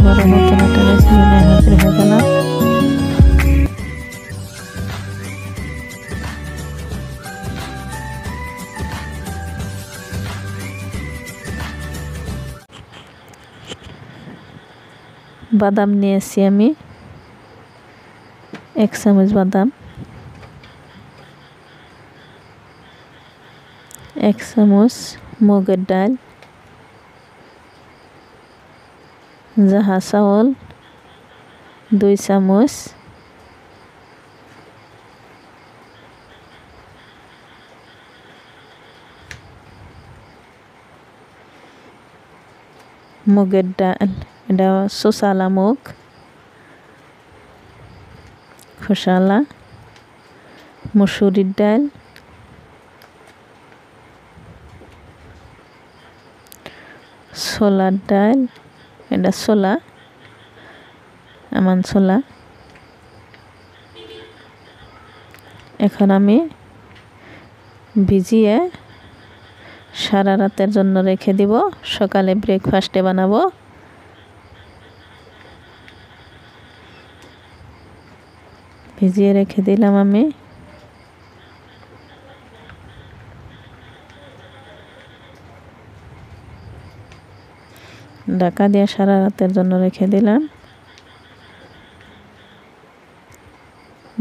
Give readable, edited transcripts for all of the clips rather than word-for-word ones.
আবারও নতুন একটা রেসিপি নিয়ে হাজির হয়ে গেলাম। বাদাম নিয়েছি আমি 1 চামচ বাদাম, 1 চামচ মুগের ডাল, জাহা চাউল 2 চামচ, মুগের ডাল এটা সোসালা মুগ, খোসালা, মসুরির ডাল, ছোলার ডাল এটা ছোলা আমান ছোলা। এখন আমি ভিজিয়ে সারা রাতের জন্য রেখে দিব, সকালে ব্রেকফাস্টে বানাবো। ভিজিয়ে রেখে দিলাম আমি। ঢাকা দিয়ে সারা রাতের জন্য রেখে দিলাম।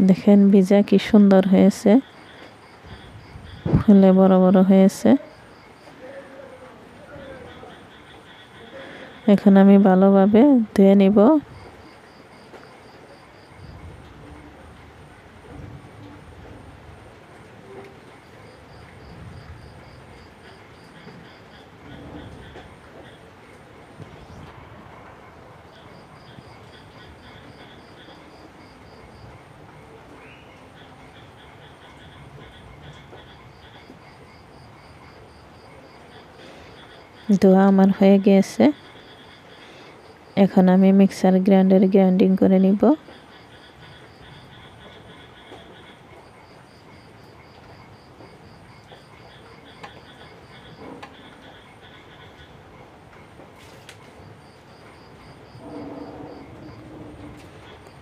দেখেন ভিজা কি সুন্দর হয়েছে, ফুলে বড় বড় হয়েছে। এখন আমি ভালোভাবে ধুয়ে নিব। ধোয়া আমার হয়ে গিয়েছে। এখন আমি মিক্সার গ্রাইন্ডারে গ্রাইন্ডিং করে নিব।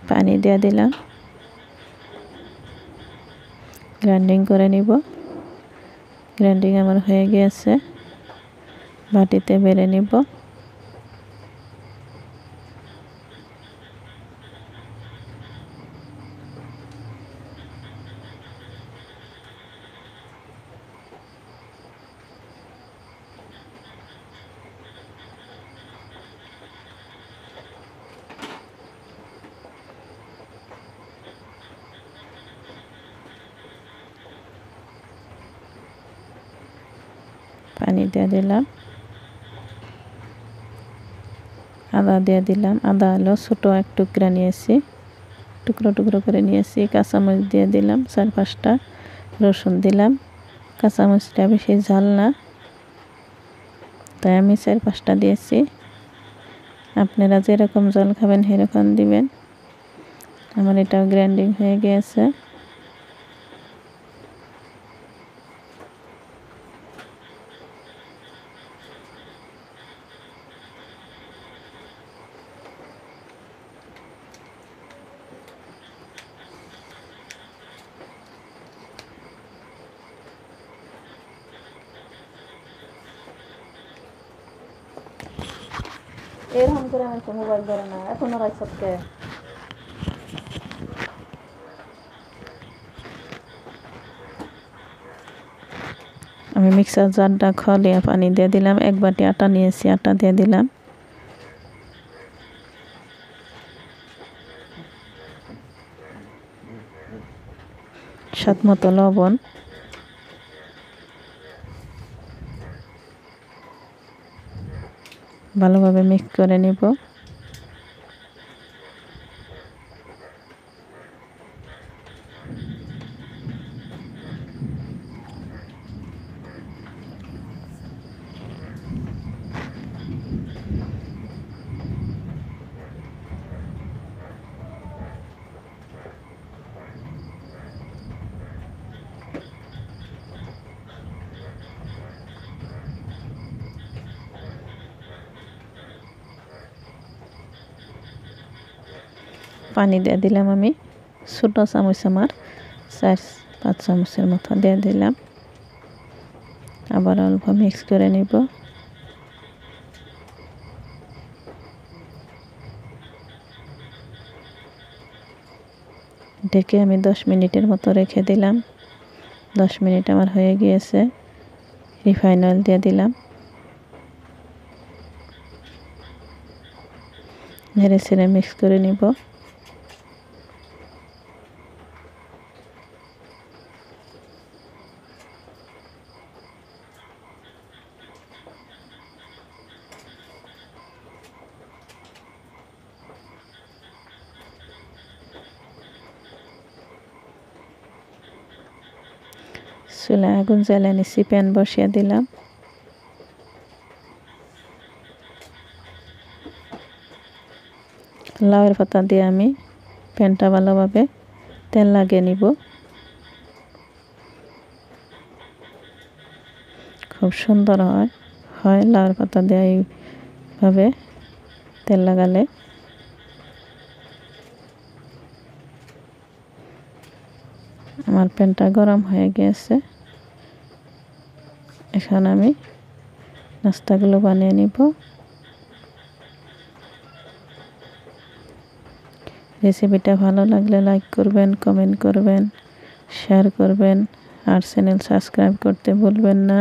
পানি দিয়ে দিলাম, গ্রাইন্ডিং করে নিব। গ্রাইন্ডিং আমার হয়ে গিয়েছে, বাটিতে বেড়ে নিব। পানি দিয়ে দিলাম, আদা দিয়ে দিলাম। আদা হলো ছোটো এক টুকরা নিয়েছি, টুকরো টুকরো করে নিয়েছি। কাঁচামরিচ দিয়ে দিলাম 4-5টা, রসুন দিলাম। কাঁচামরিচটা বেশি ঝাল না, তাই আমি 4-5টা দিয়েছি। আপনারা যেরকম ঝাল খাবেন সেরকম দিবেন। আমার এটাও গ্রাইন্ডিং হয়ে গিয়েছে। এরকম করে আমার মোবাইল ধরে না, এখন ওরাই সবকে আমি মিক্সার জারটা খলিয়ে পানি দিয়ে দিলাম। 1 বাটি আটা নিয়েছি, আটা দিয়ে দিলাম। স্বাদ মতো লবণ, ভালোভাবে মিক্স করে নিব। পানি দিয়ে দিলাম আমি ছোটো চামচ আমার 4-5 চামচের মতো দিয়ে দিলাম। আবার অল্প মিক্স করে নিব। ঢেকে আমি 10 মিনিটের মতো রেখে দিলাম। 10 মিনিট আমার হয়ে গিয়েছে। রিফাইন অয়েল দিয়ে দিলাম, নেড়ে চেড়ে মিক্স করে নিব। চুলায় আগুন জ্বালিয়ে নিচ্ছি, প্যান বসিয়ে দিলাম। লাউয়ের পাতা দিয়ে আমি প্যানটা ভালোভাবে তেল লাগিয়ে নিব। খুব সুন্দর হয় লাউয়ের পাতা দিয়ে এইভাবে তেল লাগালে। আমার প্যানটা গরম হয়ে গিয়েছে। এখন আমি নাস্তাগুলো বানিয়ে নিব। রেসিপিটা ভালো লাগলে লাইক করবেন, কমেন্ট করবেন, শেয়ার করবেন, আর চ্যানেল সাবস্ক্রাইব করতে ভুলবেন না।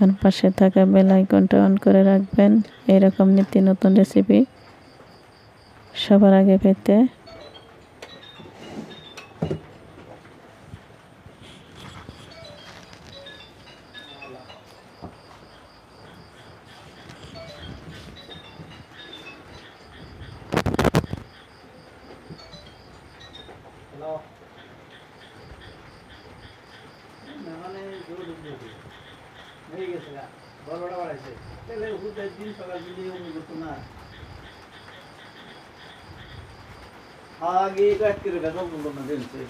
আর পাশে থাকা বেল আইকনটা অন করে রাখবেন এরকম নিত্য নতুন রেসিপি সবার আগে পেতে। आगे काट के रखा था बोलो ना दिल से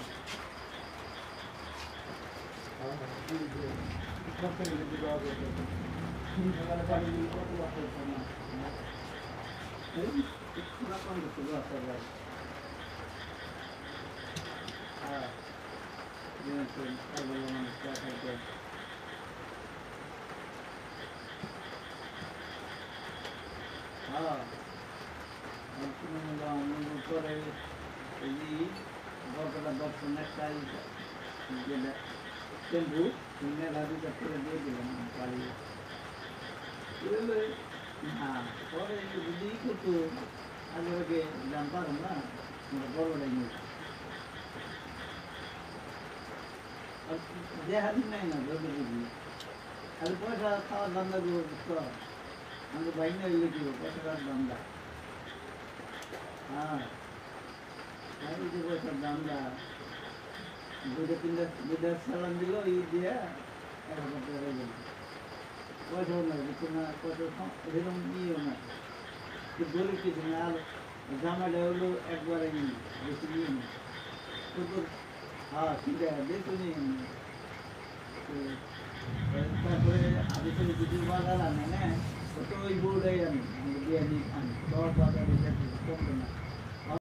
पैसा खावा धंधा हम भाई ने पैसा धंधा हाँ पैसा धंधा দুধের সালাম দিল ই দিয়ে পয়সাও না দিচ্ছে না, পয়সা এরকম নিয়েও না, গরিব কিছু না। আর জামাটা হলো একবারে নিয়ে বেশি নিয়ে না, হ্যাঁ ঠিক আছে দেখো নিয়ে তারপরে আমি তো দুধের বাজার আনে না, তো ওই বোর্ডাই আনি দিয়ে আনি সব বাজারে কমবে না।